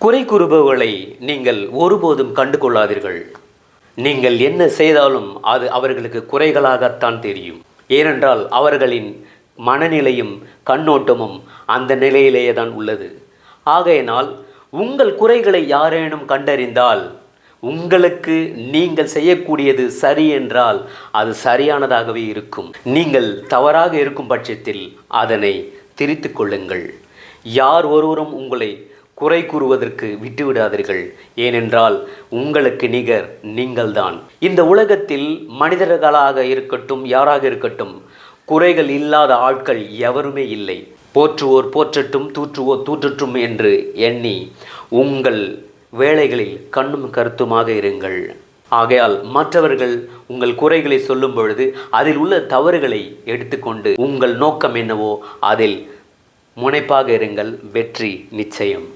குறை கூறுபவர்களை நீங்கள் ஒருபோதும் கண்டு கொள்ளாதீர்கள். நீங்கள் என்ன செய்தாலும் அது அவர்களுக்கு குறைகளாகத்தான் தெரியும். ஏனென்றால் அவர்களின் மனநிலையும் கண்ணோட்டமும் அந்த நிலையிலேயே தான் உள்ளது. ஆகையினால் உங்கள் குறைகளை யாரேனும் கண்டறிந்தால் உங்களுக்கு நீங்கள் செய்யக்கூடியது சரி என்றால் அது சரியானதாகவே இருக்கும். நீங்கள் தவறாக இருக்கும் பட்சத்தில் அதனை திரித்து கொள்ளுங்கள். யார் ஒருவரும் உங்களை குறை கூறுவதற்கு விட்டுவிடாதீர்கள். ஏனென்றால் உங்களுக்கு நிகர் நீங்கள்தான். இந்த உலகத்தில் மனிதர்களாக இருக்கட்டும், யாராக இருக்கட்டும், குறைகள் இல்லாத ஆட்கள் எவருமே இல்லை. போற்றுவோர் போற்றட்டும், தூற்றுவோர் தூற்றட்டும் என்று எண்ணி உங்கள் வேலைகளில் கண்ணும் கருத்துமாக இருங்கள். ஆகையால் மற்றவர்கள் உங்கள் குறைகளை சொல்லும் பொழுது அதில் உள்ள தவறுகளை எடுத்துக்கொண்டு உங்கள் நோக்கம் என்னவோ அதில் முனைப்பாக இருங்கள். வெற்றி நிச்சயம்.